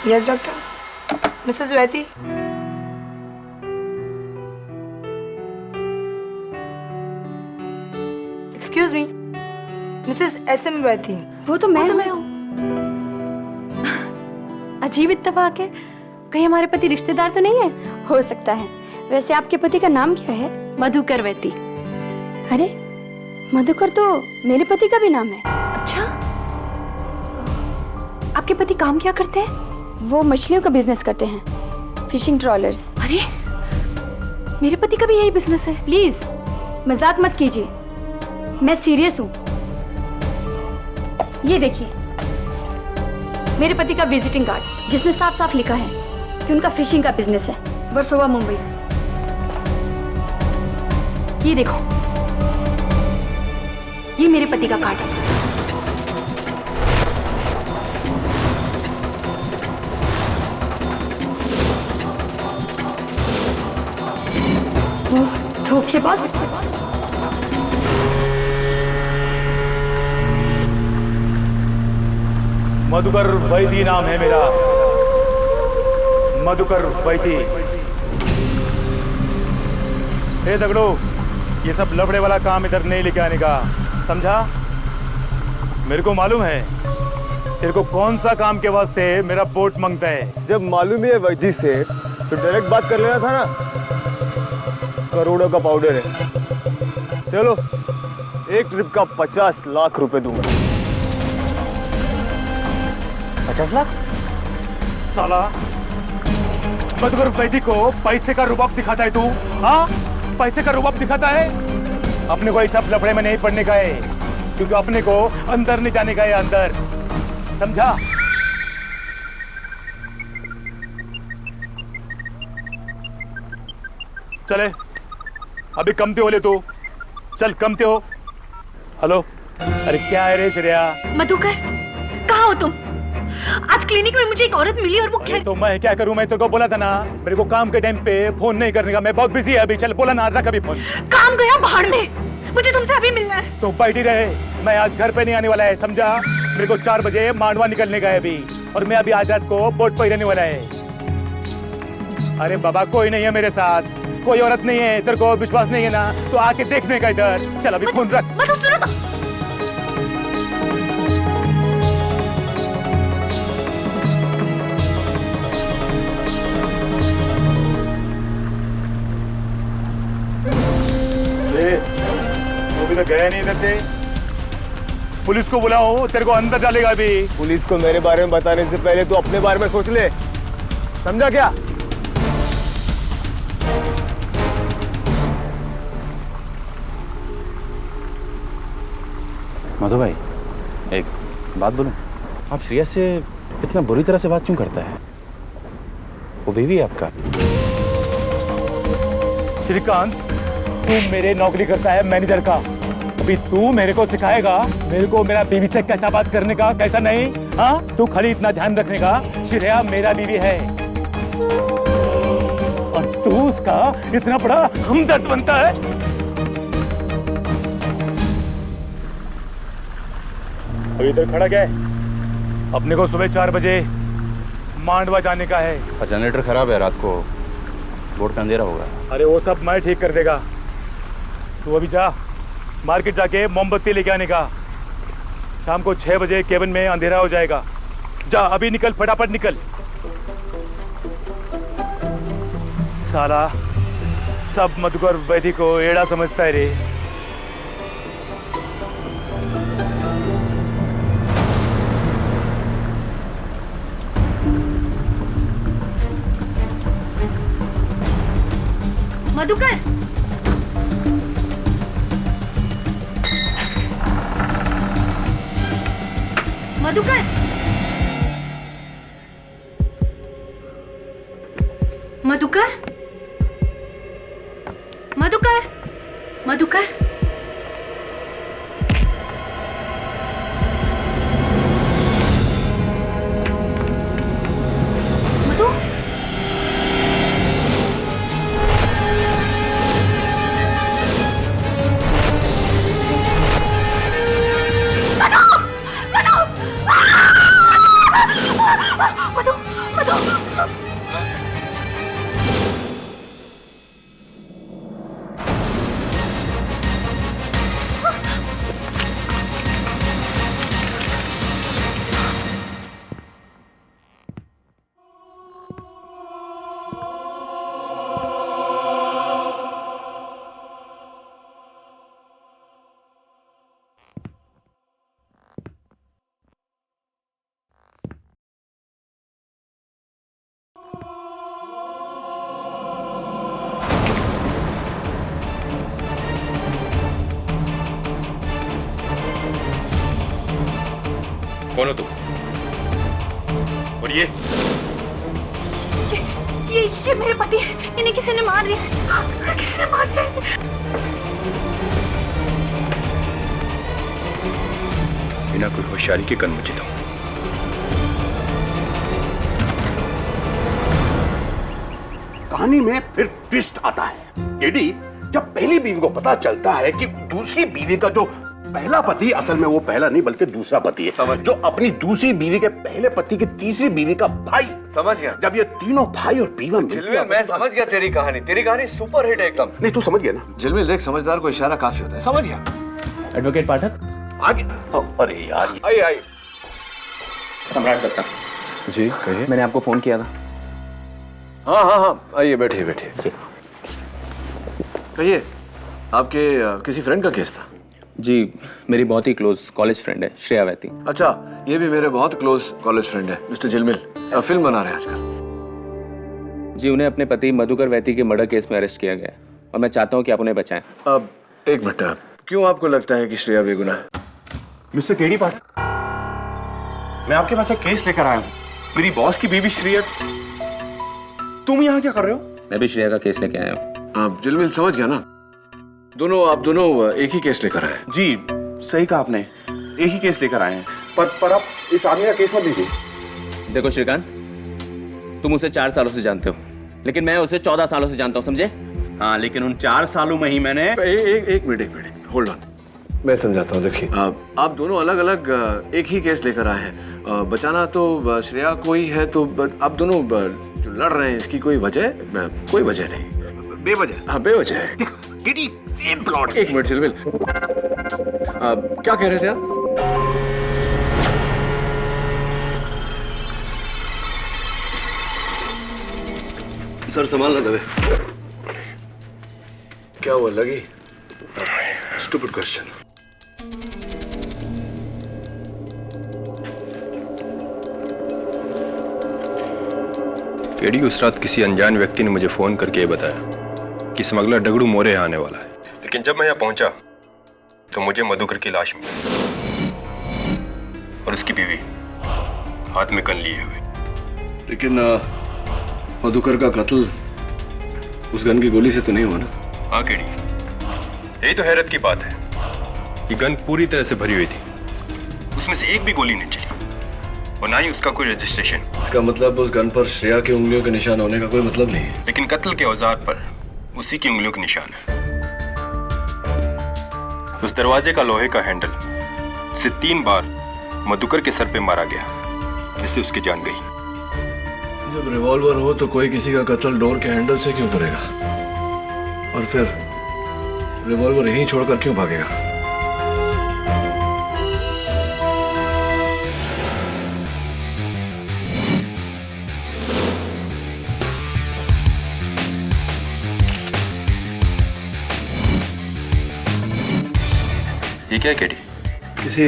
Yes doctor. Mrs वैती। Excuse me, Mrs SM वैती। वो तो मैं हूँ। अजीब इत्तेफाक है, कहीं हमारे पति रिश्तेदार तो नहीं है? हो सकता है। वैसे आपके पति का नाम क्या है? मधुकर वैती। अरे मधुकर तो मेरे पति का भी नाम है। अच्छा, आपके पति काम क्या करते हैं? वो मछलियों का बिजनेस करते हैं, फिशिंग ट्रॉलर्स। अरे मेरे पति का भी यही बिजनेस है। प्लीज मजाक मत कीजिए, मैं सीरियस हूँ। ये देखिए मेरे पति का विजिटिंग कार्ड, जिसमें साफ साफ लिखा है कि उनका फिशिंग का बिजनेस है, वर्सोवा मुंबई। ये देखो, ये मेरे पति का कार्ड है। वो धोखेबाज। मधुकर वैती नाम है मेरा, मधुकर वैती। हे दगड़ो, ये सब लफड़े वाला काम इधर नहीं लेके आने का, समझा? मेरे को मालूम है तेरे को कौन सा काम के वास्ते मेरा बोट मांगता है। जब मालूम ही है वैदी से तो डायरेक्ट बात कर लेना था ना। करोड़ों का पाउडर है। चलो, एक ट्रिप का 50 लाख रुपए दूंगा। 50 लाख? साला मधुकर वैदी को पैसे का रुबाब दिखाता है तू? हाँ, पैसे का रुबाब दिखाता है। अपने को ऐसा लफड़े में नहीं पड़ने का है, क्योंकि अपने को अंदर नहीं जाने का है, अंदर, समझा? चले, अभी कमते हो ले तू, चल कमते हो। हेलो, अरे क्या है रे श्रेया? मधुकर, कहाँ हो तुम? आज क्लिनिक में मुझे एक औरत मिली और वो क्या? तो मैं क्या करूं? मैं तेरे को बोला था ना, मेरे को काम के टाइम पे फोन नहीं करने का, मैं बहुत बिजी है अभी। चल बोला ना, रख अभी फोन। काम गया भाड़ में, मुझे तुमसे अभी मिलना है। तो बैठी रहे, मैं आज घर पे नहीं आने वाला है, समझा? मेरे को 4 बजे मांडवा निकलने का है अभी, और मैं अभी आज रात को बोट पर रहने वाला है। अरे बाबा, कोई नहीं है मेरे साथ, कोई औरत नहीं है। तेरे को विश्वास नहीं है ना, तो आके देखने का इधर। चल अभी फोन रख। सुनो तो। वो भी तो गया नहीं इधर से। पुलिस को बुलाओ, तेरे को अंदर डालेगा अभी। पुलिस को मेरे बारे में बताने से पहले तू अपने बारे में सोच ले, समझा क्या? मधु भाई, एक बात बोलूं? आप श्रेया से इतना बुरी तरह से बात क्यों करता है? वो बीवी है आपका। श्रीकांत, तू मेरे नौकरी करता है मैनेजर का, अभी तू मेरे को सिखाएगा मेरे को मेरा बीवी से कैसा बात करने का, कैसा नहीं? हाँ, तू खाली इतना ध्यान रखने का, श्रेया मेरा बीवी है और तू उसका इतना बड़ा हमदर्द बनता है। अभी इधर खड़ा क्या है? अपने को सुबह 4 बजे मांडवा जाने का है। और जनरेटर खराब है, रात को बोर्ड का अंधेरा होगा। अरे वो सब मैं ठीक कर देगा, तू अभी जा मार्केट जाके मोमबत्ती लेके आने का। शाम को 6 बजे केबिन में अंधेरा हो जाएगा। जा अभी निकल, फटाफट निकल। साला सब मधुकर वैदी को एड़ा समझता है रे। मधुकर, मधुकर, मधुकर, मधुकर, मधुकर, मधु, मधु, मधु, कौन हो तुम? और ये मेरे पति हैं। इन्हें किसी ने मार दिया। किसी ने मार दिया। बिना कोई होशियारी के गन मुझे दो। कहानी में फिर ट्विस्ट आता है। एडी, जब पहली बीवी को पता चलता है कि दूसरी बीवी का जो पहला पति असल में वो पहला नहीं बल्कि दूसरा पति है, समझ, जो अपनी दूसरी बीवी के पहले पति की तीसरी बीवी का भाई। समझ गया। जब ये तीनों भाई और बीवा झिलमिल, मैं समझ गया तेरी कहानी सुपर हिट एकदम। नहीं, तू समझ गया ना? झिलमिल देख, समझदार को इशारा काफी होता है। समझ गया। एडवोकेट पाठक, आगे। अरे यार, आई सम्राट दत्ता। जी कहिए। मैंने आपको फोन किया था। हाँ, आइए बैठिए। कहिए, आपके किसी फ्रेंड का केस था? जी, मेरी बहुत ही क्लोज कॉलेज फ्रेंड है श्रेया वैती। अच्छा, ये भी मेरे बहुत क्लोज कॉलेज फ्रेंड है मिस्टर झिलमिल। फिल्म बना रहे हैं आजकल। जी, उन्हें अपने पति मधुकर वैती के मर्डर केस में अरेस्ट किया गया है और मैं चाहता हूँ कि आप उन्हें बचाएं। अब एक मिनट, क्यों आपको लगता है कि श्रेया बेगुनाह है? मिस्टर केडी पाठक, मैं आपके पास एक केस लेकर आया हूँ। मेरी बॉस की बीवी श्रेया। तुम यहाँ क्या कर रहे हो? मैं भी श्रेया का केस लेके आया हूँ। झिलमिल समझ गया ना? आप दोनों एक ही केस लेकर आए। जी, सही कहा आपने, एक ही केस लेकर आए हैं। पर आप इस आदमी का केस मत लीजिए। देखो श्रीकांत, तुम उसे 4 सालों से जानते हो, लेकिन मैं उसे 14 सालों से जानता हूँ, समझे? हाँ, लेकिन उन 4 सालों में ही मैंने एक मिनट होल्ड ऑन, मैं समझाता हूँ। देखिए, आप दोनों अलग अलग एक ही केस लेकर आए हैं। बचाना तो श्रेया को ही है, तो आप दोनों जो लड़ रहे हैं इसकी कोई वजह? कोई वजह नहीं, बेवजह। हाँ, बेवजह है। KD, same plot. एक मिनट झिलमिल, क्या कह रहे थे आप? सर संभालना दबे। क्या हुआ, लगी? Stupid question. केडी, उस रात किसी अनजान व्यक्ति ने मुझे फोन करके ये बताया कि स्मगलर डगड़ू मोरे यहाँ आने वाला है। लेकिन जब मैं यहाँ पहुंचा तो मुझे मधुकर की लाश मिली और उसकी बीवी हाथ में गन लिए हुए। लेकिन मधुकर का कत्ल उस गन की गोली से तो नहीं हुआ ना? हाँ केडी, यही तो हैरत की बात है। ये गन पूरी तरह से भरी हुई थी, उसमें से एक भी गोली नहीं चली और ना ही उसका कोई रजिस्ट्रेशन। इसका मतलब उस गन पर श्रेया की उंगलियों के निशान होने का कोई मतलब नहीं है। लेकिन कत्ल के औजार पर उसी की उंगलियों के निशान है। उस दरवाजे का लोहे का हैंडल से 3 बार मधुकर के सर पे मारा गया, जिससे उसकी जान गई। जब रिवॉल्वर हो तो कोई किसी का कत्ल डोर के हैंडल से क्यों करेगा? और फिर रिवॉल्वर यहीं छोड़कर क्यों भागेगा? ये क्या है केडी? किसी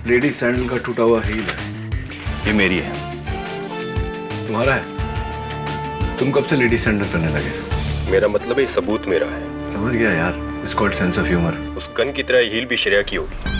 लेडी सैंडल का टूटा हुआ हील है। ये मेरी है। तुम्हारा है? तुम कब से लेडी सैंडल पहनने लगे? मेरा मतलब है, सबूत मेरा है। समझ गया यार, it's called sense of humour. उस गन की तरह हील भी श्रेया की होगी।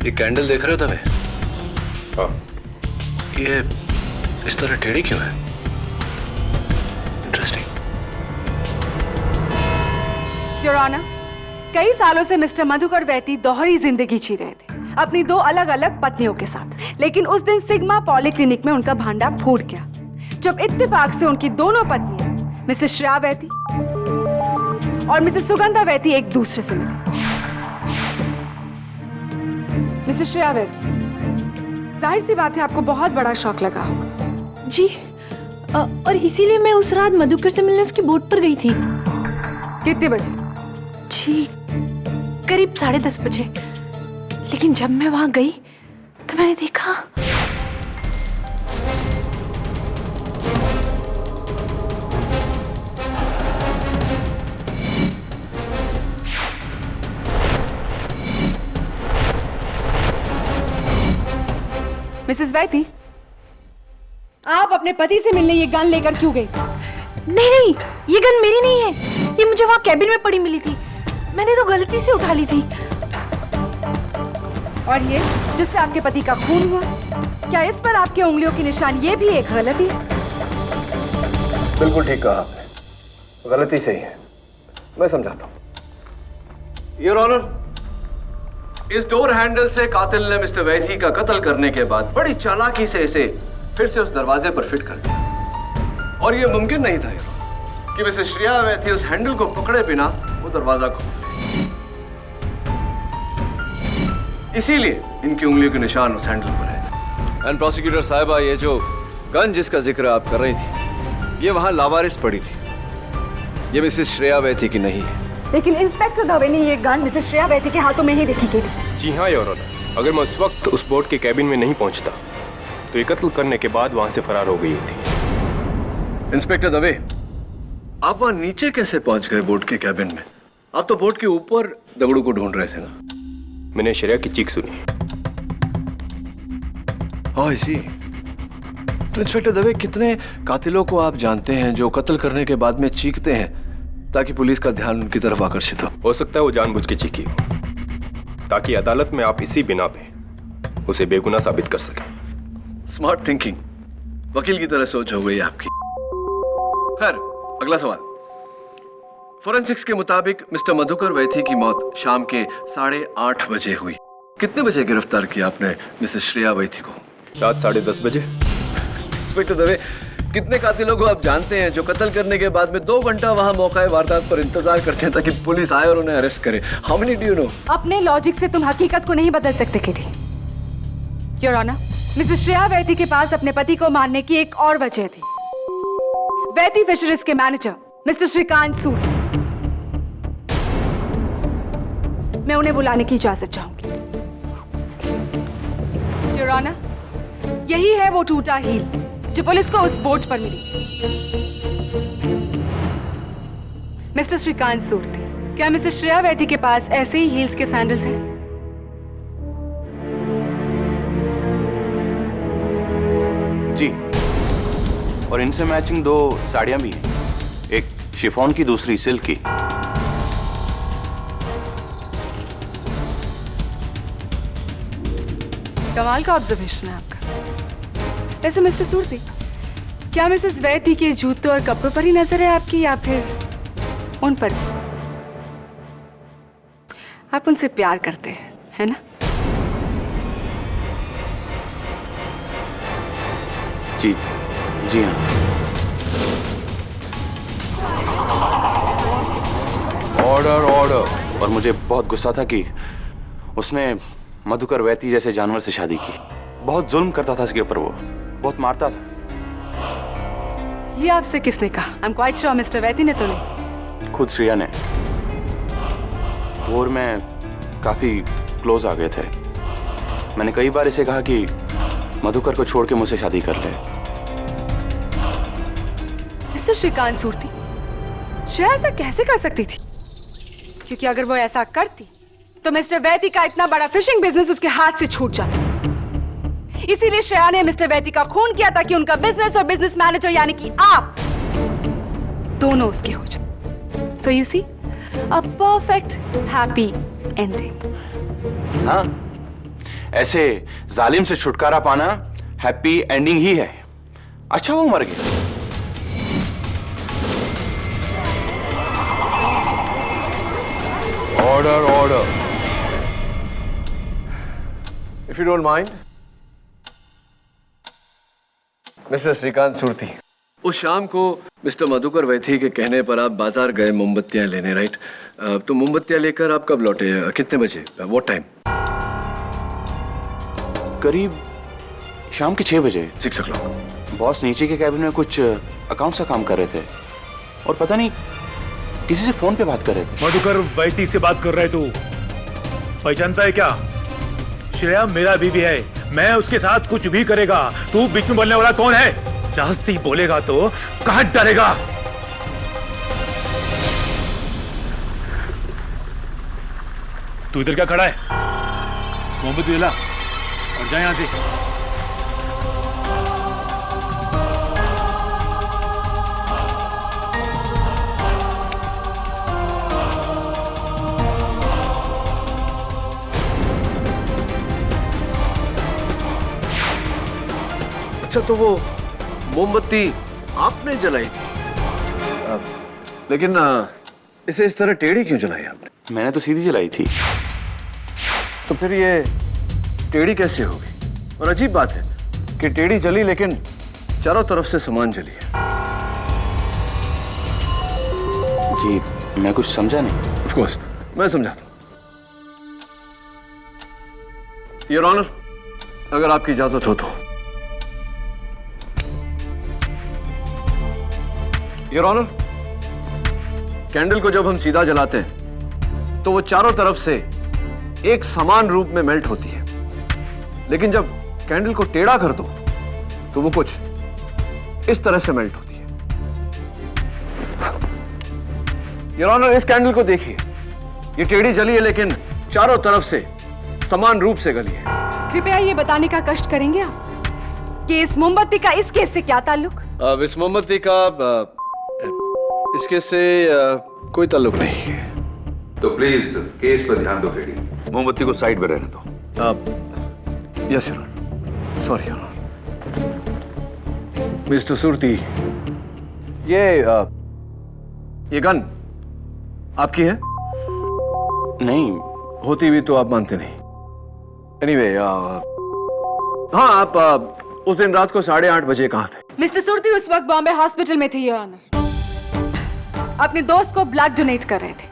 ये कैंडल देख रहे हो तुम्हें? हाँ। ये इस तरह टेढ़ी क्यों है? इंटरेस्टिंग। योर ऑनर, कई सालों से मिस्टर मधुकर वैती दोहरी जिंदगी जी रहे थे अपनी 2 अलग अलग पत्नियों के साथ। लेकिन उस दिन सिग्मा पॉलीक्लिनिक में उनका भांडा फूट गया जब इत्तेफाक से उनकी दोनों पत्नियां मिसेस श्रेया वैती और मिसेस सुगंधा वैती एक दूसरे से मिली। मिसेस श्रेया वैती, जाहिर सी बात है आपको बहुत बड़ा शौक लगा होगा। जी, और इसीलिए मैं उस रात मधुकर से मिलने उसकी बोट पर गई थी। कितने बजे? जी, करीब 10:30 बजे। लेकिन जब मैं वहां गई तो मैंने देखा मिसेस वैती, आप अपने पति से मिलने ये गन लेकर क्यों गई? नहीं नहीं, ये गन मेरी नहीं है, ये मुझे वहाँ कैबिन में पड़ी मिली थी, मैंने तो गलती से उठा ली थी। और ये जिससे आपके पति का खून हुआ, क्या इस पर आपके उंगलियों की निशान ये भी एक गलती है? बिल्कुल ठीक कहा आपने, गलती सही है, मैं समझाता हूं। योर ऑनर, इस डोर हैंडल से कातिल ने मिस्टर वैसी का कत्ल करने के बाद बड़ी चालाकी से इसे फिर से उस दरवाजे पर फिट कर दिया। और यह मुमकिन नहीं था कि मिसेस श्रेया वैसी उस हैंडल को पकड़े बिना वो दरवाजा खोल दे। इसीलिए इनकी उंगलियों के निशान उस हैंडल पर है। एंड प्रोसिक्यूटर साहिबा, ये जो गन जिसका जिक्र आप कर रही थी, ये वहां लावारिस पड़ी थी, ये मिसेस श्रेया वैसी की नहीं है। लेकिन इंस्पेक्टर दवे ने ये गन मिसेस श्रेया वैती के हाथों में ही देखी थी। जी हाँ योर ऑनर, अगर मैं उस वक्त उस बोट के कैबिन में नहीं पहुंचता तो ये कत्ल करने के बाद वहां से फरार हो गई होती। इंस्पेक्टर दवे, आप वहां नीचे कैसे पहुंच गए बोट के कैबिन में? आप तो बोट के ऊपर दगड़ू को ढूंढ रहे थे ना? मैंने श्रेया की चीख सुनी। ओह, इसी। तो इंस्पेक्टर दवे, कितने कातिलों को आप जानते हैं जो कत्ल करने के बाद में चीखते हैं ताकि पुलिस का ध्यान उनकी तरफ आकर्षित हो सकता है वो जानबूझ के चीखी हो, ताकि अदालत में आप इसी बिना पे उसे बेगुनाह साबित कर सकें। स्मार्ट थिंकिंग, वकील की तरह सोच हो गई आपकी। खैर, अगला सवाल। फोरेंसिक्स के मुताबिक मिस्टर मधुकर वैथी की मौत शाम के 8:30 बजे हुई। कितने बजे गिरफ्तार किया आपने मिसेस श्रेया वैथी को? रात 10:30 बजे। इंस्पेक्टर दवे, कितने कातिलों को आप जानते हैं जो कत्ल करने के बाद में 2 घंटा वहां मौका वारदात पर इंतजार करते हैं ताकि पुलिस आए और उन्हें अरेस्ट करे? How many do you know? अपने लॉजिक से तुम हकीकत को नहीं बदल सकते Kitty. Your honour, Mrs Shreya Vaiti के पास अपने पति को मारने की एक और वजह थी। वैती फिशरीज के मैनेजर मिस्टर श्रीकांत सूद, मैं उन्हें बुलाने की इजाजत चाहूंगी। योर ऑनर, यही है वो टूटा हील जो पुलिस को उस बोट पर मिली। मिस्टर श्रीकांत सूर्ति, क्या मिसेस श्रेया वैती के पास ऐसे ही हील्स के सैंडल्स हैं? जी, और इनसे मैचिंग 2 साड़ियां भी हैं, एक शिफॉन की, दूसरी सिल्क की। कमाल का ऑब्जर्वेशन है आपका। वैसे मिस्टर सूर्ति, क्या मिसेस वैती के जूतों और कपड़ों पर ही नजर है आपकी, या फिर उन पर? आप उनसे प्यार करते हैं, है ना? जी जी हाँ। Order order. और मुझे बहुत गुस्सा था कि उसने मधुकर वैती जैसे जानवर से शादी की। बहुत जुल्म करता था इसके ऊपर, वो बहुत मारता था। ये आपसे किसने कहा? I am quite sure Mr Vaiti ने तो नहीं। खुद श्रेया ने। वो और मैं काफी क्लोज आ गए थे। मैंने कई बार इसे कहा कि मधुकर को छोड़ के मुझसे शादी कर ले। मिस्टर श्रीकांत सूर्ति, श्रेया ऐसा कैसे कर सकती थी? क्योंकि अगर वो ऐसा करती तो मिस्टर वैती का इतना बड़ा फिशिंग बिजनेस उसके हाथ से छूट जाता। इसीलिए श्रेया ने मिस्टर वैती का खून किया ताकि उनका बिजनेस और बिजनेस मैनेजर यानी कि आप दोनों उसके हो जाए। So you see, a perfect happy ending. हाँ, ऐसे जालिम से छुटकारा पाना हैप्पी एंडिंग ही है। अच्छा वो मर गया। Order order. If you don't mind, Mr Shrikant Surti, उस शाम को मिस्टर मधुकर वैथी के कहने पर आप बाजार गए मोमबत्तियां लेने, राइट? तो मोमबत्तियां लेकर आप कब लौटे? कितने बजे? What time? करीब शाम के 6 बजे। 6 o'clock। बॉस नीचे के कैबिन में कुछ अकाउंट्स का काम कर रहे थे और पता नहीं किसी से फोन पे बात कर रहे थे। मधुकर वैती से बात कर रहे तू? पहचानता है क्या? श्रेया मेरा बीवी है, मैं उसके साथ कुछ भी करेगा। तू बीच में बोलने वाला कौन है? जास्ती बोलेगा तो कहां डरेगा? तू इधर क्या खड़ा है? मोहम्मद विला, और जा यहां से। अच्छा, तो वो मोमबत्ती आपने जलाई थी? लेकिन इसे इस तरह टेढ़ी क्यों जलाई आपने? मैंने तो सीधी जलाई थी। तो फिर ये टेढ़ी कैसे होगी? और अजीब बात है कि टेढ़ी जली लेकिन चारों तरफ से सामान जली है। जी मैं कुछ समझा नहीं। ऑफ कोर्स मैं समझाता हूं। योर ऑनर, अगर आपकी इजाजत हो तो। योर ऑनर, कैंडल को जब हम सीधा जलाते हैं तो वो चारों तरफ से एक समान रूप में मेल्ट होती है, लेकिन जब कैंडल को टेढ़ा कर दो तो वो कुछ इस तरह से मेल्ट होती है। योर ऑनर, इस कैंडल को देखिए, ये टेढ़ी जली है लेकिन चारों तरफ से समान रूप से गली है। कृपया ये बताने का कष्ट करेंगे आप कि इस मोमबत्ती का इस केस से क्या ताल्लुक? अब इस मोमबत्ती का इस केस से कोई ताल्लुक नहीं है। तो प्लीज केस पर ध्यान दो हेडी, मोमबत्ती को साइड में रहने दो। Yes your honour, sorry your honour. Mister Surti, ये गन आपकी है? नहीं। होती भी तो आप मानते नहीं। एनीवे, हाँ, आप उस दिन रात को 8:30 बजे कहाँ थे? मिस्टर सुरती उस वक्त बॉम्बे हॉस्पिटल में थे योर ऑनर। अपने दोस्त को ब्लड डोनेट कर रहे थे।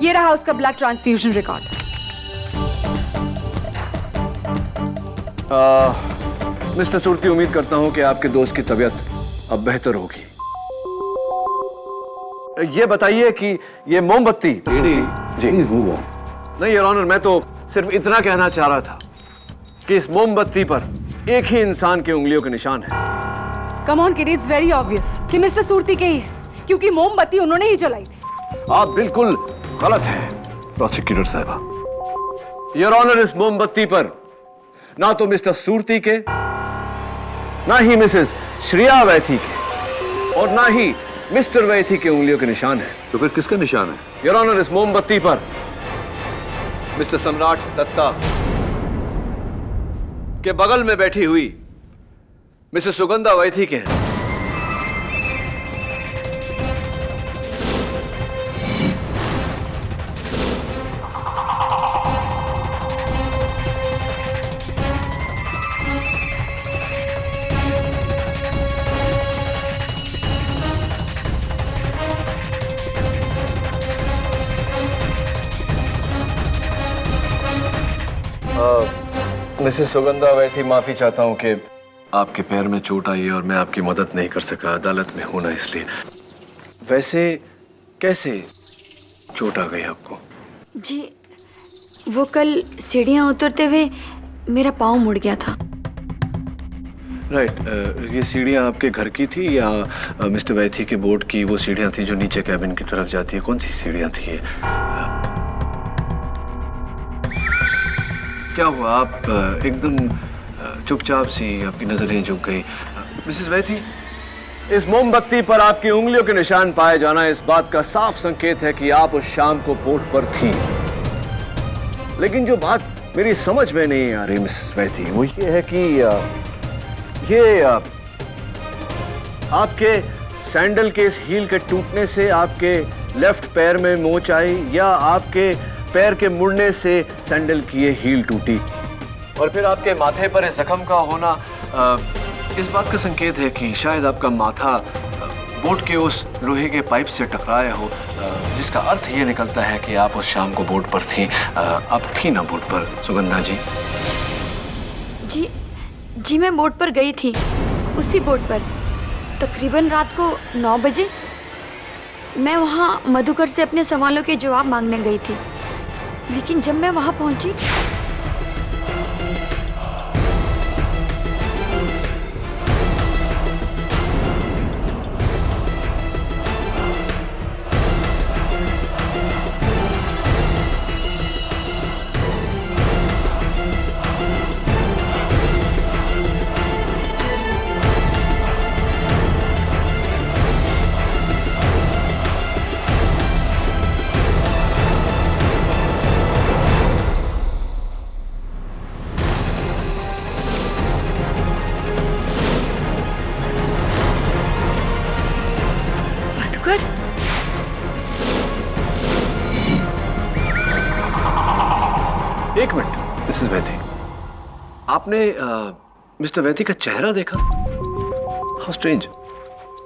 ये रहा उसका blood transfusion record. Mister Surti, उम्मीद करता हूं कि आपके दोस्त की तबीयत अब बेहतर होगी। ये बताइए कि ये मोमबत्ती जी नहीं योर ऑनर, मैं तो सिर्फ इतना कहना चाह रहा था कि इस मोमबत्ती पर एक ही इंसान की उंगलियों के निशान है। Come on kid, it's very obvious कि मिस्टर सुरती के ही है, क्योंकि मोमबत्ती उन्होंने ही जलाई थी। आप बिल्कुल गलत है प्रोसिक्यूटर साहबा। योर ऑनर, इस मोमबत्ती पर ना तो मिस्टर सुरती के, ना ही मिसेस श्रेया वैथी के, और ना ही मिस्टर वैथी के उंगलियों के निशान है। तो फिर किसका निशान है? योर ऑनर, इस मोमबत्ती पर मिस्टर सम्राट दत्ता के बगल में बैठी हुई मिसेस सुगंधा वैथी के हैं। मिसेस सुगंधा वैथी, माफी चाहता हूं कि आपके पैर में चोट आई है और मैं आपकी मदद नहीं कर सका, अदालत में हूं ना इसलिए। वैसे कैसे चोट आ गई आपको? जी वो कल सीढ़ियाँ उतरते हुए मेरा पाँव मुड़ गया था। राइट, ये सीढ़ियाँ आपके घर की थी या मिस्टर वैथी के बोर्ड की वो सीढ़ियाँ थी जो नीचे कैबिन की तरफ जाती है? कौन सी सीढ़ियाँ थी ये? क्या हुआ, आप एकदम चुपचाप सी, आपकी नजरें झुक गई? मिसेस वैथी, इस मोमबत्ती पर आपकी उंगलियों के निशान पाए जाना इस बात का साफ संकेत है कि आप उस शाम को बोट पर थी। लेकिन जो बात मेरी समझ में नहीं आ रही मिसेस वैथी, वो ये है कि ये आपके सैंडल के इस हील के टूटने से आपके लेफ्ट पैर में मोच आई या आपके पैर के मुड़ने से सैंडल की ये हील टूटी? और फिर आपके माथे पर इस जख्म का होना इस बात का संकेत है कि शायद आपका माथा बोट के उस लोहे के पाइप से टकराया हो, जिसका अर्थ ये निकलता है कि आप उस शाम को बोट पर थी। आप थी ना बोट पर सुगंधा जी? जी मैं बोट पर गई थी, उसी बोट पर तकरीबन रात को 9 बजे। मैं वहाँ मधुकर से अपने सवालों के जवाब मांगने गई थी, लेकिन जब मैं वहाँ पहुँची मधुकर, एक मिनट मिसेस वैथी, आपने मिस्टर वैथी का चेहरा देखा? हाउ स्ट्रेंज,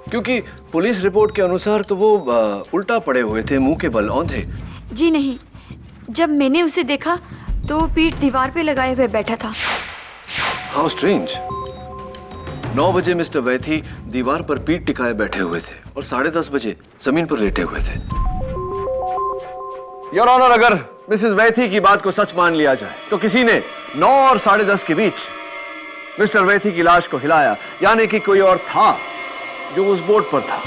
क्योंकि पुलिस रिपोर्ट के अनुसार तो वो उल्टा पड़े हुए थे, मुंह के बल औंधे। जी नहीं, जब मैंने उसे देखा तो वो पीठ दीवार पे लगाए हुए बैठा था। हाउ स्ट्रेंज, 9 बजे मिस्टर वैथी दीवार पर पीठ टिकाए बैठे हुए थे और 10:30 बजे जमीन पर लेटे हुए थे। योर ऑनर, अगर मिसेस वैथी की बात को सच मान लिया जाए तो किसी ने 9 और 10:30 के बीच मिस्टर वैथी की लाश को हिलाया, यानी कि कोई और था जो उस बोट पर था।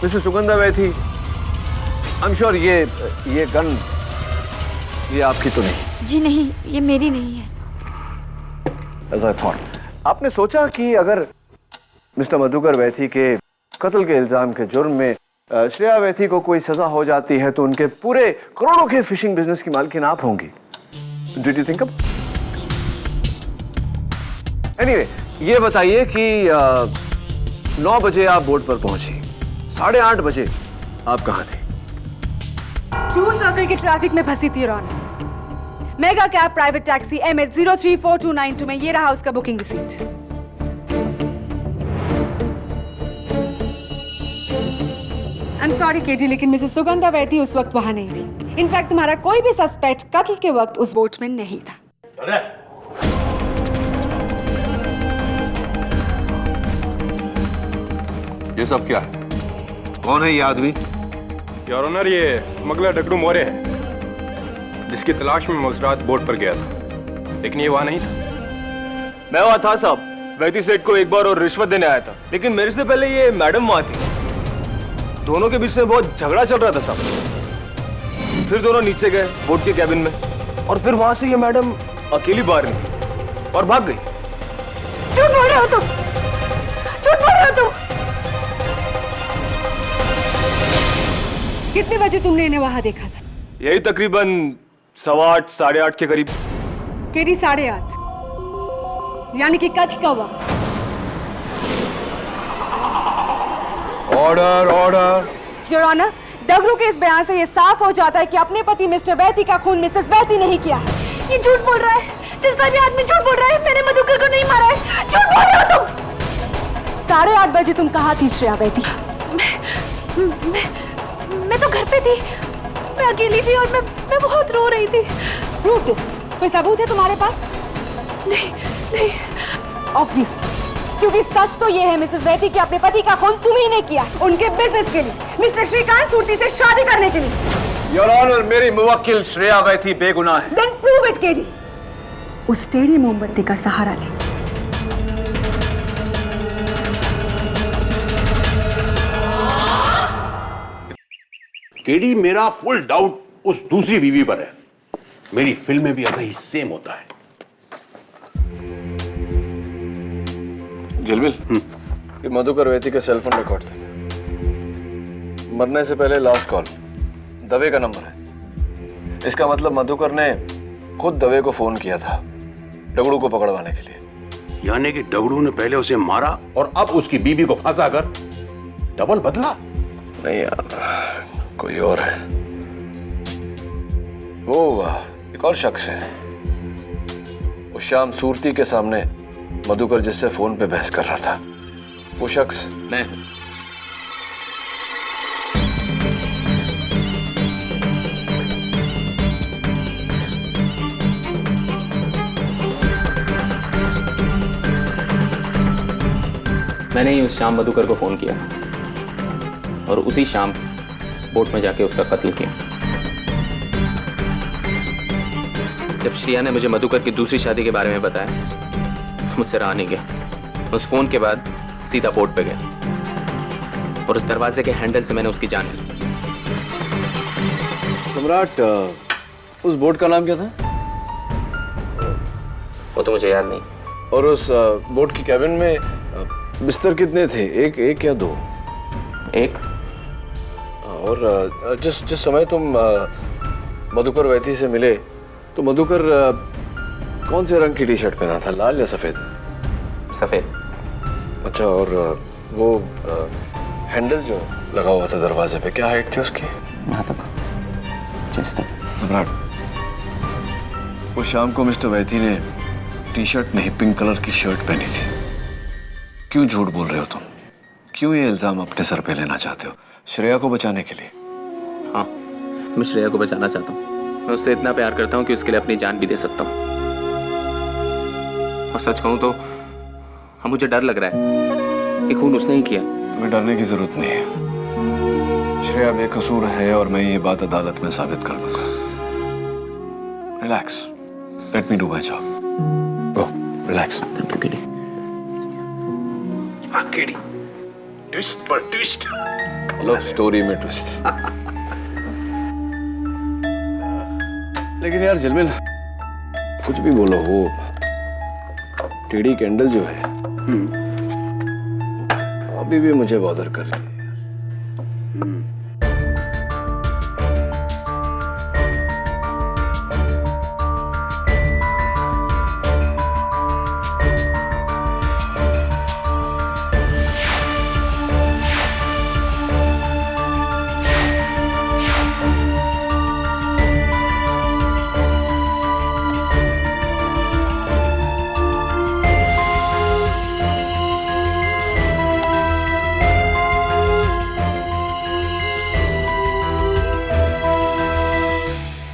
Mrs Sugandha Vaithi, I am sure ये गन ये आपकी तो नहीं? जी नहीं, ये मेरी नहीं है। As I thought, आपने सोचा कि अगर मिस्टर मधुकर वैथी के कत्ल के इल्जाम के जुर्म में श्रेया वैथी को कोई सजा हो जाती है तो उनके पूरे करोड़ों के फिशिंग बिजनेस की मालकिन आप होंगी। Did you think of? Anyway, ये बताइए कि 9 बजे आप बोट पर पहुंची, 8:30 बजे आप कहाँ थे? जून सर्वे के ट्रैफिक में फंसी थी Raunak. Mega cab private taxi MH034292 में, ये रहा उसका booking receipt. I am sorry KD, लेकिन मिसेस सुगंधा वैथी उस वक्त वहां नहीं थी। इनफैक्ट तुम्हारा कोई भी सस्पेक्ट कत्ल के वक्त उस बोट में नहीं था। ये सब क्या है? कौन है ये आदमी? योर ऑनर, ये स्मगलर डगड़ू मोरे है, जिसकी तलाश में मैं उस रात बोट पर गया था, लेकिन ये वहां नहीं था। मैं वहां था साहब, वैथी सेठ को एक बार और रिश्वत देने आया था, लेकिन मेरे से पहले ये मैडम वहां थी। दोनों के बीच में बहुत झगड़ा चल रहा था साहब। फिर दोनों नीचे गए बोट के कैबिन में, और फिर वहां से ये मैडम अकेली बाहर निकली और भाग गई। झूठ बोल रहे हो तुम, झूठ बोल रहे हो तुम। कितने बजे तुमने इन्हें वहां देखा था? यही तकरीबन 8:15 8:30 के करीब। केडी 8:30, यानी कि कत्ल का वक्त। Order order. योर ऑनर, डगरू के इस बयान से ये साफ हो जाता है कि अपने पति मिस्टर वैथी का खून मिसेस वैथी नहीं किया है। ये झूठ बोल रहा है, जिसका भी आदमी झूठ बोल रहा है। मैंने मधुकर को नहीं मारा है, झूठ बोल रहे हो तुम। 8:30 बजे तुम कहाँ थी श्रेया वैथी? मैं तो घर पे थी, मैं अकेली थी और मैं बहुत रो रही थी। प्रूव दिस, कोई सबूत है तुम्हारे पास? नहीं नहीं, ऑब्वियसली, क्योंकि सच तो ये है मिसेस वैथी कि अपने पति का खून तुम ही ने किया, उनके बिजनेस के लिए, मिस्टर श्रीकांत सूर्ति से शादी करने के लिए। योर ऑनर, मेरी मुवक्किल श्रेया वैथी बेगुनाह है। Then prove it, KD. उस टेढ़ी मोमबत्ती का सहारा ले। केडी, मेरा फुल डाउट उस दूसरी बीवी पर है। मेरी फिल्म में भी ऐसा ही सेम होता है। जलबिल, ये मधुकर वैथी के सेल फोन रिकॉर्ड थे। मरने से पहले लास्ट कॉल दवे का नंबर है। इसका मतलब मधुकर ने खुद दवे को फोन किया था डगड़ू को पकड़वाने के लिए। यानी कि डगड़ू ने पहले उसे मारा और अब उसकी बीबी को फंसा कर डबल बदला। नहीं यार, कोई और है। वो एक और शख्स है। उस शाम सूरती के सामने मधुकर जिससे फोन पे बहस कर रहा था, वो शख्स मैं। मैंने ही उस शाम मधुकर को फोन किया और उसी शाम बोट में जाके उसका कत्ल किया। जब श्रेया ने मुझे मधुकर की दूसरी शादी के बारे में बताया, मुझसे रहा नहीं गया। उस फोन के बाद सीधा बोट पे गया और उस दरवाजे के हैंडल से मैंने उसकी जान ली। सम्राट, उस बोट का नाम क्या था? वो तो मुझे याद नहीं। और उस बोट की कैबिन में बिस्तर कितने थे? एक या दो? एक। और जिस समय तुम मधुकर वैथी से मिले तो मधुकर कौन से रंग की टी शर्ट पहना था, लाल या सफेद? सफेद। अच्छा, और वो हैंडल जो लगा हुआ था दरवाजे पे, क्या हाइट थी उसकी? यहाँ तक, चेस्ट तक। सम्राट, वो शाम को मिस्टर वैती ने टी शर्ट नहीं पिंक कलर की शर्ट पहनी थी। क्यों झूठ बोल रहे हो तुम? क्यों ये इल्जाम अपने सर पे लेना चाहते हो? श्रेया को बचाने के लिए? हाँ, मैं श्रेया को बचाना चाहता हूँ। मैं उससे इतना प्यार करता हूँ कि उसके लिए अपनी जान भी दे सकता हूँ। और सच कहूँ तो हाँ, मुझे डर लग रहा है कि खून उसने ही किया। तुम्हें डरने की जरूरत नहीं है। श्रेया बेकसूर है और मैं ये बात अदालत में साबित कर दूंगा। Relax, let me do my job. Go, relax. Thank you KD. हाँ केडी, ट्विस्ट पर ट्विस्ट। लव स्टोरी में ट्विस्ट। लेकिन यार झिलमिल, कुछ भी बोलो, वो टेढ़ी कैंडल जो है अभी भी मुझे बॉदर कर रही है।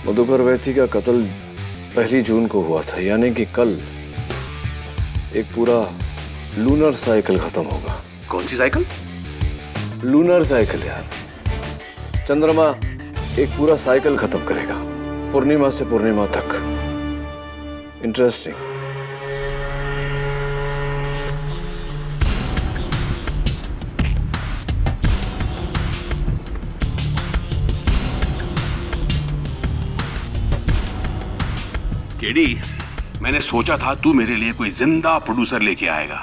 मधुकर वैती का कत्ल 1 जून को हुआ था, यानी कि कल एक पूरा लूनर साइकिल खत्म होगा। कौन सी साइकिल? लूनर साइकिल यार, चंद्रमा एक पूरा साइकिल खत्म करेगा, पूर्णिमा से पूर्णिमा तक। इंटरेस्टिंग। केडी, मैंने सोचा था तू मेरे लिए कोई जिंदा प्रोड्यूसर लेके आएगा।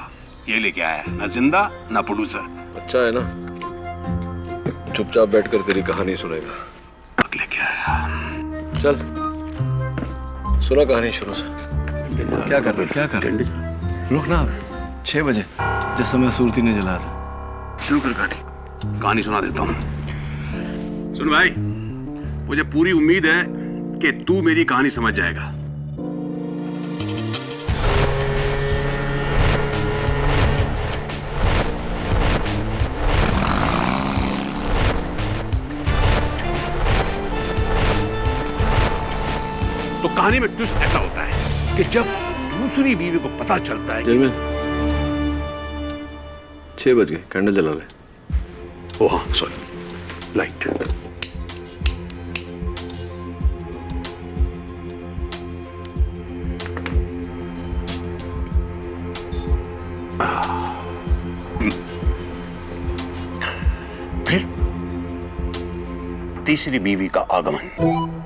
ये लेके आया, ना जिंदा ना प्रोड्यूसर। अच्छा है ना, चुपचाप बैठकर तेरी कहानी सुनेगा। अब लेके आया। चल सुना कहानी शुरू से। क्या कर रहे? रुक ना, 6 बजे जिस समय सूरती ने जलाया था। शुरू कर कहानी सुना देता हूँ। सुन भाई, मुझे पूरी उम्मीद है कि तू मेरी कहानी समझ जाएगा। तो कहानी में ट्विस्ट ऐसा होता है कि जब दूसरी बीवी को पता चलता है कि 6 बज गए, कैंडल जला गए। ओ हाँ, सॉरी, लाइट। फिर तीसरी बीवी का आगमन।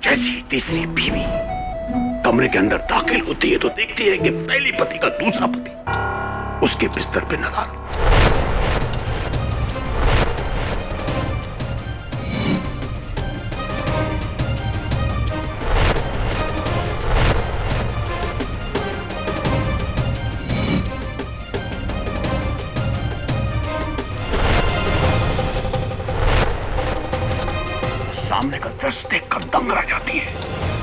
जैसी तीसरी बीवी कमरे के अंदर दाखिल होती है तो देखती है कि पहली पति का दूसरा पति उसके बिस्तर पे नदार। सामने का दृश्य देखकर दंग रह जाती है।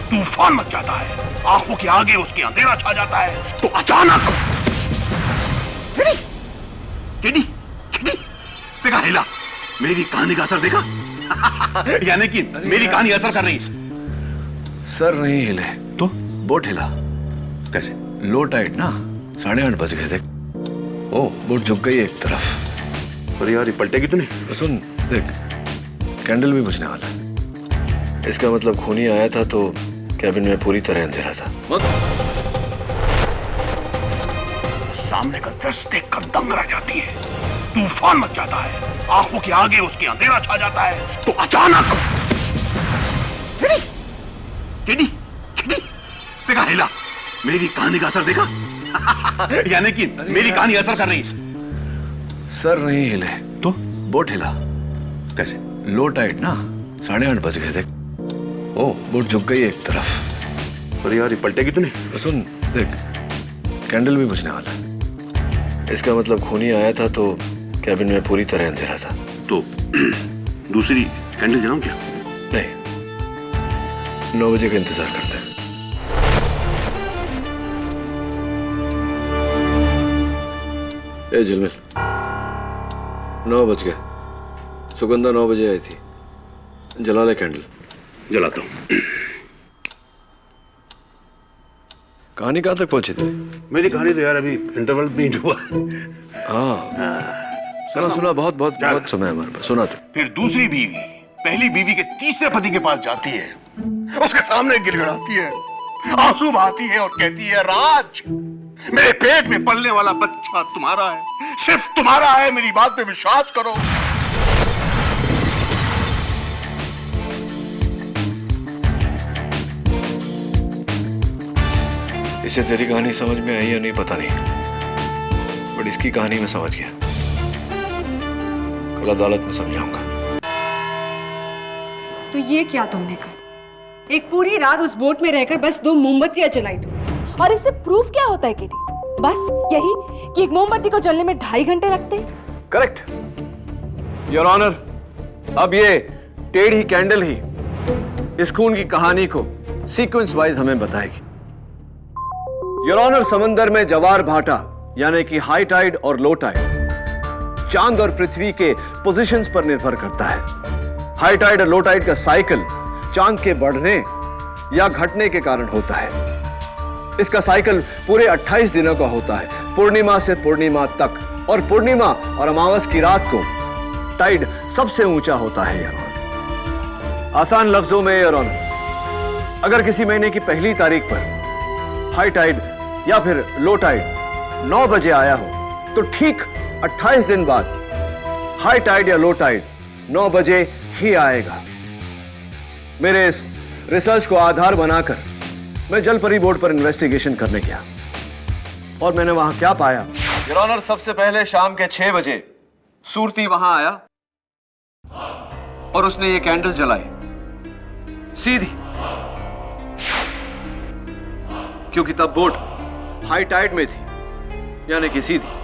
तूफान मच जाता है, आंखों के आगे उसके अंधेरा छा जाता है। तो अचानक केडी, देखा हिला? मेरी कहानी का असर देखा? यानी कि मेरी कहानी असर कर रही है। सर नहीं हिले तो बोट हिला। कैसे? लो टाइट ना, 8:30 बज गए। देख, ओ, बोट झुक गई एक तरफ। अरे यार, ये पलटेगी तो नहीं? तो सुन, देख, कैंडल भी बुझने वाला है। इसका मतलब खूनी आया था तो कैबिन में पूरी तरह अंधेरा था। सामने का दृश्य देखकर दंग रह जाती है। तूफान मच जाता है, आंखों के आगे उसके अंधेरा छा जाता है। तो अचानक केडी, देखा हिला? मेरी कहानी का असर देखा? यानी कि मेरी कहानी असर कर रही है। सर नहीं हिले तो बोट हिला। कैसे? लो टाइट ना, 8:30 बज गए। देख, ओ, बोट झुक गई एक तरफ। पर यार ये पलटेगी तो नहीं? सुन देख, कैंडल भी बुझने वाला है। इसका मतलब खूनी आया था तो कैबिन में पूरी तरह अंधेरा था। तो दूसरी कैंडल जलाऊं क्या? नहीं, 9 बजे का इंतजार करते हैं। ए झिलमिल, 9 बज गए। सुगंधा 9 बजे आई थी। जला ले कैंडल। जलाता हूं। कहानी कहाँ तक पहुंची थी? मेरी कहानी तो यार अभी इंटरवल भी नहीं हुआ। हाँ, सुना बहुत बहुत बहुत समय हमारे पास। सुना तो। फिर दूसरी बीवी पहली बीवी के तीसरे पति के पास जाती है, उसके सामने गिड़गिड़ाती है, आंसू बहाती है और कहती है, राज, मेरे पेट में पलने वाला बच्चा तुम्हारा है, सिर्फ तुम्हारा है, मेरी बात पे विश्वास करो। इसे तेरी कहानी समझ में आई या नहीं पता नहीं, बट इसकी कहानी मैं समझ गया। कल अदालत में समझाऊंगा। तो ये क्या तुमने कहा? एक पूरी रात उस बोट में रहकर बस 2 मोमबत्तियां जलाई तुम, और इससे प्रूफ क्या होता है केटी? बस यही कि एक मोमबत्ती को जलने में 2.5 घंटे लगते हैं। Correct your honour. अब ये टेढ़ी कैंडल ही इस खून की कहानी को सीक्वेंस वाइज हमें बताएगी। योर ऑनर, समंदर में जवार भाटा यानी कि हाई टाइड और लो टाइड चांद और पृथ्वी के पोजीशंस पर निर्भर करता है। हाई टाइड और लो टाइड का साइकिल चांद के बढ़ने या घटने के कारण होता है। इसका साइकिल पूरे 28 दिनों का होता है, पूर्णिमा से पूर्णिमा तक, और पूर्णिमा और अमावस की रात को टाइड सबसे ऊंचा होता है। योर ऑनर, आसान लफ्जों में योर ऑनर, अगर किसी महीने की पहली तारीख पर हाई टाइड या फिर लो टाइड 9 बजे आया हो तो ठीक 28 दिन बाद हाई टाइड या लो टाइड 9 बजे ही आएगा। मेरे इस रिसर्च को आधार बनाकर मैं जलपरी बोर्ड पर इन्वेस्टिगेशन करने गया, और मैंने वहां क्या पाया? योर ऑनर, सबसे पहले शाम के 6 बजे सूरती वहां आया और उसने ये कैंडल जलाई सीधी, क्योंकि तब बोट हाई टाइड में थी यानी कि सीधी।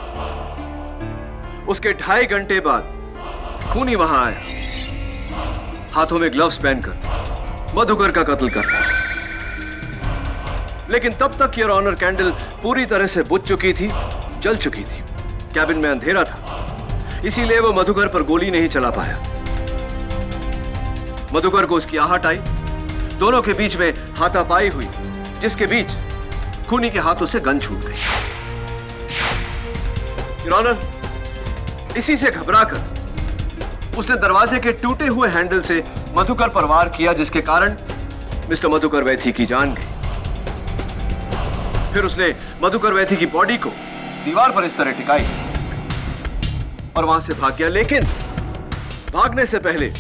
उसके 2.5 घंटे बाद खूनी वहां आया, हाथों में ग्लव्स पहनकर मधुकर का कत्ल कर रहा। लेकिन तब तक योर ऑनर कैंडल पूरी तरह से बुझ चुकी थी, जल चुकी थी। कैबिन में अंधेरा था, इसीलिए वो मधुकर पर गोली नहीं चला पाया। मधुकर को उसकी आहट आई, दोनों के बीच में हाथापाई हुई, जिसके बीच खूनी के हाथों से गन छूट गई। योर ऑनर, इसी से घबराकर उसने दरवाजे के टूटे हुए हैंडल से मधुकर पर वार किया, जिसके कारण मिस्टर मधुकर वैथी की जान गई। फिर उसने मधुकर वैथी की बॉडी को दीवार पर इस तरह टिकाई और वहां से भाग गया। लेकिन भागने से पहले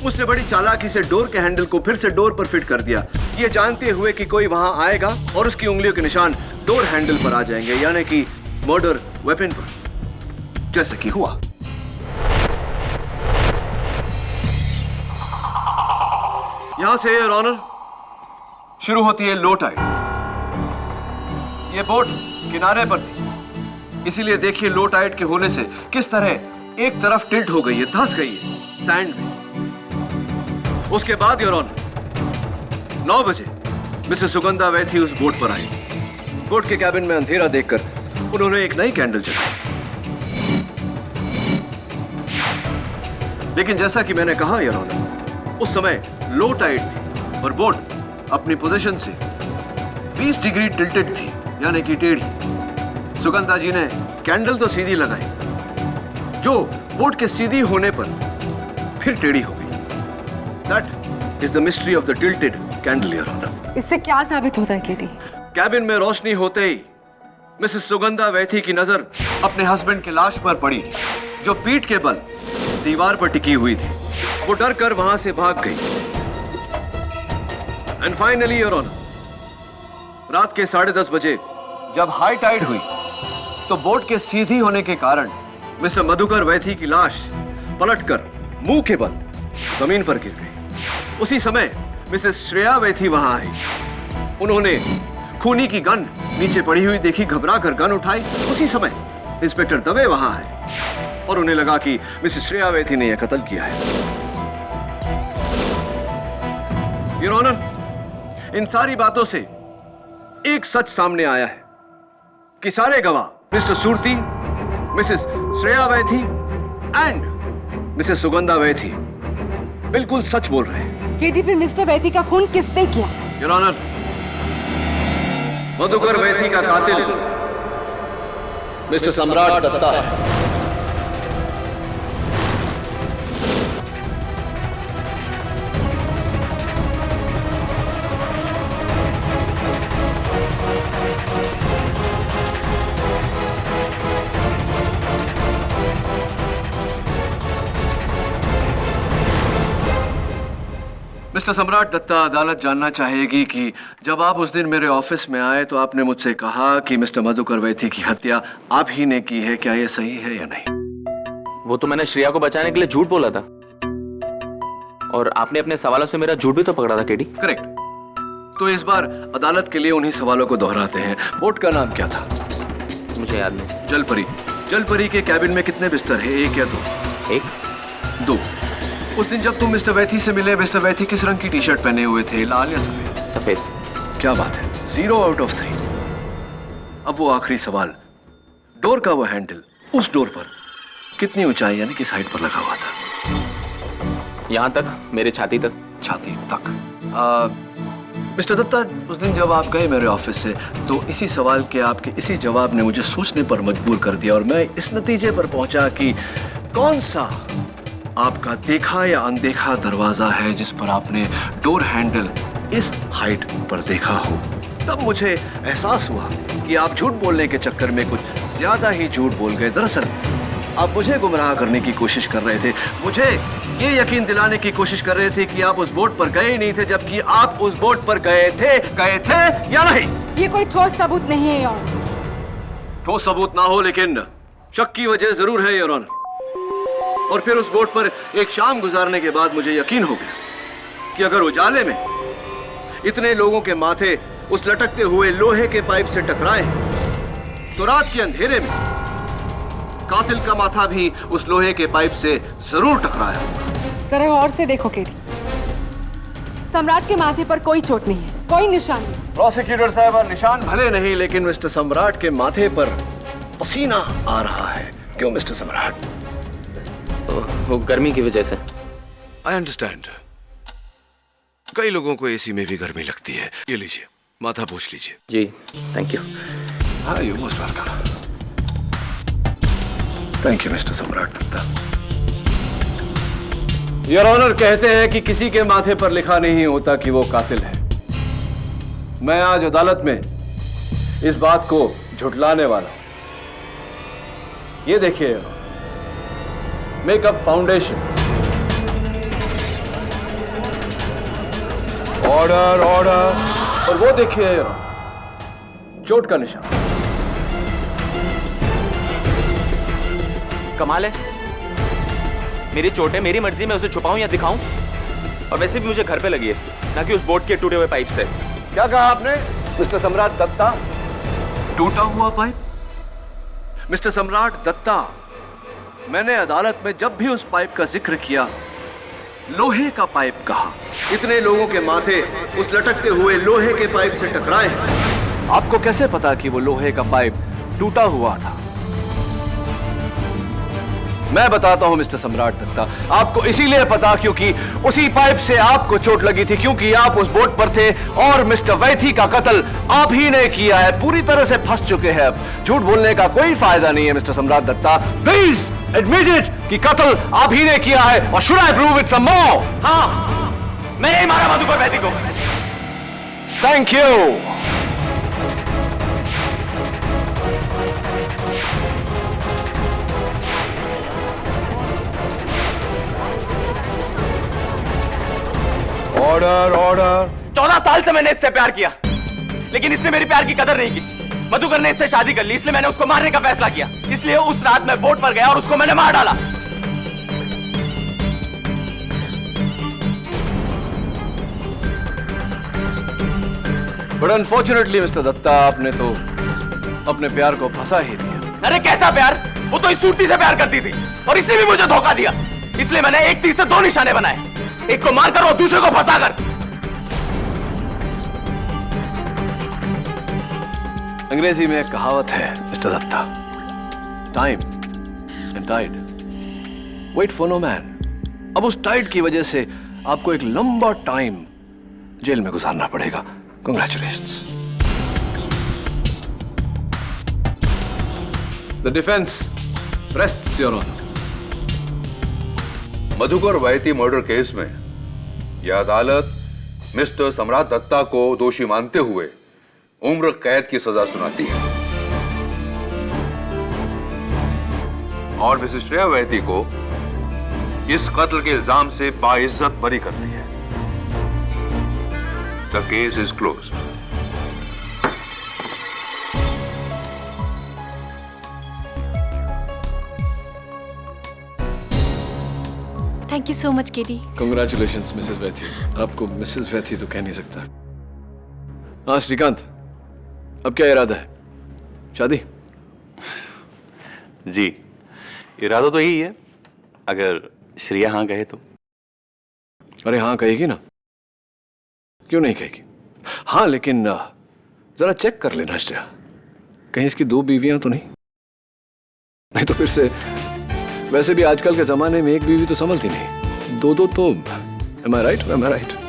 उसने बड़ी चालाकी से डोर के हैंडल को फिर से डोर पर फिट कर दिया, ये जानते हुए कि कोई वहां आएगा और उसकी उंगलियों के निशान डोर हैंडल पर आ जाएंगे, यानी कि मर्डर वेपन पर, जैसे कि हुआ। यहां से योर ऑनर शुरू होती है लो टाइड। ये बोट किनारे पर थी, इसीलिए देखिए लो टाइड के होने से किस तरह एक तरफ टिल्ट हो गई है, धंस गई है सैंड में। उसके बाद योर ऑनर 9 बजे मिसेस सुगंधा वैथी उस बोट पर आई। बोट के कैबिन में अंधेरा देखकर उन्होंने एक नई कैंडल जलाई। लेकिन जैसा कि मैंने कहा योर ऑनर, उस समय लो टाइड थी और बोट अपनी पोजीशन से 20 डिग्री टिल्टेड थी, यानी कि टेढ़ी। सुगंधा जी ने कैंडल तो सीधी लगाई, जो बोट के सीधी होने पर फिर टेढ़ी हो गई। That is the mystery of the tilted candle, Your Honor. इससे क्या साबित होता है केटी? कैबिन में रोशनी होते ही मिसेस सुगंधा वैथी की नजर अपने हस्बैंड की लाश पर पड़ी, जो पीठ के बल दीवार पर टिकी हुई थी। वो डर कर वहां से भाग गई। एंड फाइनली योर ऑनर, रात के 10:30 बजे जब हाई टाइड हुई तो बोट के सीधी होने के कारण मिस्टर मधुकर वैथी की लाश पलटकर मुंह के बल जमीन पर गिर गई। उसी समय मिसेस श्रेया वैथी वहां आई उन्होंने खूनी की गन नीचे पड़ी हुई देखी, घबरा कर गन उठाई। उसी समय इंस्पेक्टर दवे वहां है और उन्हें लगा कि मिसेस श्रेया वैथी ने यह कत्ल किया है। योर ऑनर, इन सारी बातों से एक सच सामने आया है कि सारे गवाह Mr Surti, Mrs Shreya Vaithi and Mrs Sugandha Vaithi बिल्कुल सच बोल रहे हैं। केटी, फिर मिस्टर वैथी का खून किसने किया? योर ऑनर, मधुकर वैथी का कातिल मिस्टर सम्राट दत्ता है। मिस्टर सम्राट दत्ता, अदालत जानना चाहेगी कि जब आप उस दिन मेरे ऑफिस में आए तो आपने मुझसे कहा कि मिस्टर मधुकर वैथी की हत्या आप ही ने की है। क्या यह सही है या नहीं? वो तो मैंने श्रेया को बचाने के लिए झूठ बोला था, और आपने अपने सवालों से मेरा झूठ भी तो पकड़ा था केडी। करेक्ट। तो इस बार अदालत के लिए उन्हीं सवालों को दोहराते हैं। बोट का नाम क्या था? मुझे याद नहीं। जलपरी। जलपरी के कैबिन में कितने बिस्तर है? एक या दो? एक। दो। उस दिन जब तुम मिस्टर वैथी से मिले, मिस्टर वैथी किस रंग की टी शर्ट पहने हुए थे, लाल या सफेद? सफेद। क्या बात है, 0 आउट ऑफ 3। अब वो आखिरी सवाल, डोर का वो हैंडल उस डोर पर कितनी ऊंचाई यानी किस हाइट पर लगा हुआ था? यहां तक, मेरे छाती तक। छाती तक। मिस्टर दत्ता, उस दिन जब आप गए मेरे ऑफिस से तो इसी सवाल के आपके इसी जवाब ने मुझे सोचने पर मजबूर कर दिया और मैं इस नतीजे पर पहुंचा कि कौन सा आपका देखा या अनदेखा दरवाजा है जिस पर आपने डोर हैंडल इस हाइट पर देखा हो। तब मुझे एहसास हुआ कि आप झूठ बोलने के चक्कर में कुछ ज्यादा ही झूठ बोल गए। दरअसल आप मुझे गुमराह करने की कोशिश कर रहे थे, मुझे ये यकीन दिलाने की कोशिश कर रहे थे कि आप उस बोट पर गए ही नहीं थे, जबकि आप उस बोट पर गए थे या नहीं? ये कोई ठोस सबूत नहीं है योर। ठोस सबूत ना हो लेकिन शक की वजह जरूर है योर ऑनर। और फिर उस बोट पर एक शाम गुजारने के बाद मुझे यकीन हो गया कि अगर उजाले में इतने लोगों के माथे उस लटकते हुए लोहे के पाइप से टकराए तो रात के अंधेरे में कातिल का माथा भी उस लोहे के पाइप से जरूर टकराया होगा। जरा और से देखो केटी, सम्राट के माथे पर कोई चोट नहीं है, कोई निशान नहीं। प्रोसिक्यूटर साहब, निशान भले नहीं लेकिन मिस्टर सम्राट के माथे पर पसीना आ रहा है। क्यों मिस्टर सम्राट? वो गर्मी की वजह से। I understand. कई लोगों को एसी में भी गर्मी लगती है। ये लीजिए, माथा पोंछ लीजिए। जी, थैंक यू। हाँ, you most welcome. Thank you mister सम्राट दत्ता। योर ऑनर, कहते हैं कि किसी के माथे पर लिखा नहीं होता कि वो कातिल है। मैं आज अदालत में इस बात को झुठलाने वाला हूं। ये देखिए, मेकअप फाउंडेशन। Order order. और वो देखिए चोट का निशान। कमाल है, मेरी चोट है, मेरी मर्जी में उसे छुपाऊं या दिखाऊं। और वैसे भी मुझे घर पे लगी है, ना कि उस बोट के टूटे हुए पाइप से। क्या कहा आपने मिस्टर सम्राट दत्ता? टूटा हुआ पाइप? मिस्टर सम्राट दत्ता, मैंने अदालत में जब भी उस पाइप का जिक्र किया लोहे का पाइप कहा। इतने लोगों के माथे उस लटकते हुए लोहे के पाइप से टकराए। आपको कैसे पता कि वो लोहे का पाइप टूटा हुआ था? मैं बताता हूं मिस्टर सम्राट दत्ता, आपको इसीलिए पता क्योंकि उसी पाइप से आपको चोट लगी थी, क्योंकि आप उस बोट पर थे और मिस्टर वैथी का कत्ल आप ही ने किया है। पूरी तरह से फंस चुके हैं। अब झूठ बोलने का कोई फायदा नहीं है मिस्टर सम्राट दत्ता। प्लीज एडमिट इट कि कत्ल आप ही ने किया है। और should I prove it some more? हाँ, मैंने ही मारा मधुकर वैथी को। Thank you. Order order. 14 साल से मैंने इससे प्यार किया, लेकिन इसने मेरी प्यार की कदर नहीं की। मधुकर ने इससे शादी कर ली, इसलिए मैंने उसको मारने का फैसला किया। इसलिए उस रात मैं बोट पर गया और उसको मैंने मार डाला। बट अनफॉर्चुनेटली मिस्टर दत्ता, आपने तो अपने प्यार को फंसा ही दिया। अरे कैसा प्यार? वो तो इस सूरती से प्यार करती थी और इसने भी मुझे धोखा दिया। इसलिए मैंने एक तीर से दो निशाने बनाए, एक को मारकर और दूसरे को फंसाकर। अंग्रेजी में एक कहावत है mister Datta, time and tide wait for no man. अब उस टाइड की वजह से आपको एक लंबा टाइम जेल में गुजारना पड़ेगा। Congratulations. The defence rests your honour. Madhukar Vaiti murder case में यह अदालत मिस्टर सम्राट दत्ता को दोषी मानते हुए उम्र कैद की सजा सुनाती है और मिसेस श्रेया वैती को इस कत्ल के इल्जाम से बाइज्जत बरी करती है। The case is closed. Thank you so much KD. Congratulations Mrs Vaithi. आपको मिसेस वैथी तो कह नहीं सकता। हाँ श्रीकांत, अब क्या इरादा है? शादी? जी, इरादा तो यही है, अगर श्रेया हाँ कहे तो। अरे हाँ कहेगी ना, क्यों नहीं कहेगी? हाँ लेकिन जरा चेक कर लेना श्रेया, कहीं इसकी दो बीवियां तो नहीं तो फिर से। वैसे भी आजकल के जमाने में एक बीवी तो संभलती नहीं, दो तो। Am I right?